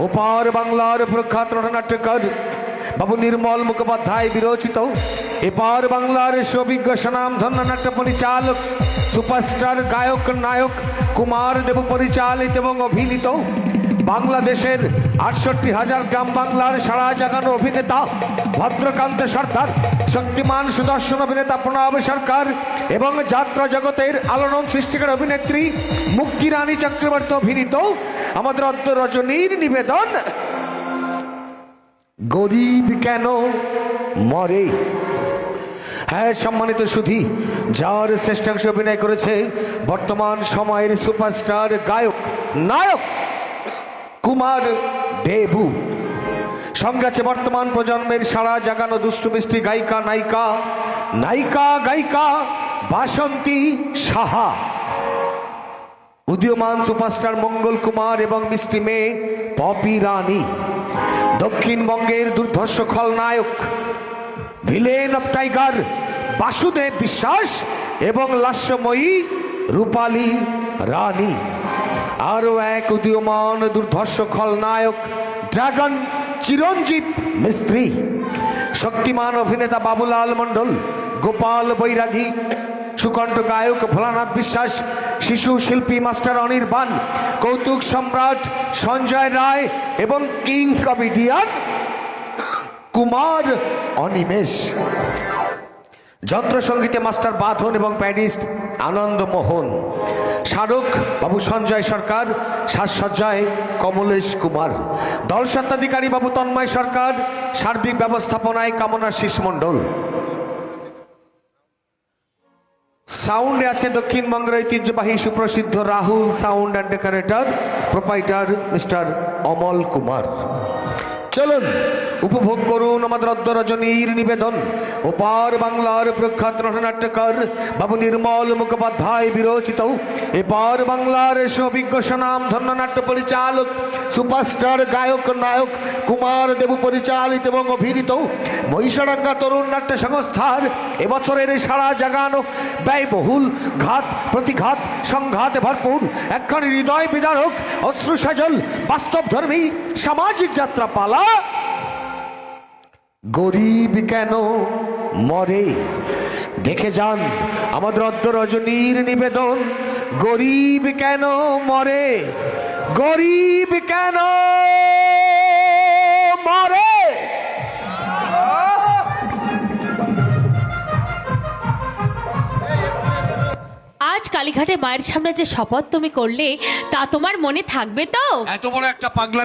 ওপার বাংলার প্রখ্যাত নাট্যকার বাবু নির্মল মুখোপাধ্যায় বিরচিত, এপার বাংলার সুবিজ্ঞ স্বনামধন্য নাট্য পরিচালক সুপারস্টার গায়ক নায়ক কুমার দেব পরিচালিত এবং অভিনীত, বাংলাদেশের ৬৮,০০০ গ্রাম বাংলার সারা জাগানো অভিনেতা ভদ্রকান্ত সরকার, শক্তিমান সুদর্শন অভিনেতা প্রণব সরকার এবং যাত্রা জগতের আলোড়ন সৃষ্টিকার অভিনেত্রী মুক্তি রানী চক্রবর্তী অভিনীত আমাদের অদ্য রজনীর নিবেদন গরিব কেন মরে। হ্যাঁ সম্মানিত সুধী, যার শ্রেষ্ঠাংশ অভিনয় করেছে বর্তমান সময়ের সুপারস্টার গায়ক নায়ক কুমার দেবু, সঙ্গে আছে বর্তমান প্রজন্মের সারা জাগানো দুষ্টু মিষ্টি গায়িকা গায়িকা বাসন্তী সাহা, উদীয়মান সুপারস্টার মঙ্গল কুমার এবং মিষ্টি মেয়ে পপি রানী, দক্ষিণবঙ্গের দুর্ধর্ষ খলনায়ক ভিলেন অফ টাইগার বাসুদেব বিশ্বাস এবং লাস্যময়ী রূপালী রানী, আরও এক উদীয়মান দুর্ধর্ষ খলনায়ক ড্রাগন চিরঞ্জিত মিস্ত্রি, শক্তিমান অভিনেতা বাবুলাল মণ্ডল, গোপাল বৈরাগী, সুকণ্ঠ গায়ক ভোলানাথ বিশ্বাস, শিশু শিল্পী মাস্টার অনির্বাণ, কৌতুক সম্রাট সঞ্জয় রায় এবং কিং কমেডিয়ান কুমার অনিমেষ, যন্ত্রসঙ্গীতে মাস্টার বাঁধন এবং প্যাডিস্ট আনন্দমোহন, শাহরুখ বাবু সঞ্জয় সরকার, সাজসজ্জায় কমলেশ কুমার, দল স্বত্বাধিকারী বাবু তন্ময় সরকার, সার্বিক ব্যবস্থাপনায় কামনাশিস মণ্ডল। সাউন্ডে আছে দক্ষিণবঙ্গের ঐতিহ্যবাহী সুপ্রসিদ্ধ Rahul sound and decorator proprietor mister Amal Kumar. চলুন উপভোগ করুন আমাদের অদ্য রজনীর নিবেদন ওপার বাংলার প্রখ্যাত নাট্যকার বাবু নির্মল মুখোপাধ্যায় বিরচিত, এপার বাংলার সুবিজ্ঞ স্বনামধন্য নাট্য পরিচালক সুপারস্টার গায়ক নায়ক কুমার দেবু পরিচালিত এবং অভিনীত মহিষাডাঙ্গা তরুণ নাট্য সংস্থার এবছরের সারা জাগানো ব্যয়বহুল ঘাত প্রতিঘাত সংঘাতে ভরপুর একখানি হৃদয় বিদারক অশ্রুসজল বাস্তবধর্মী সামাজিক যাত্রা পালা গরিব কেন মরে। দেখে যান আমাদের অদ্য রজনীর নিবেদন গরিব কেন মরে, গরিব কেন মরে। আজ কালীঘাটে মায়ের সামনে যে শপথ তুমি করলে তা তোমার মনে থাকবে তো? এত বড় একটা পাগলা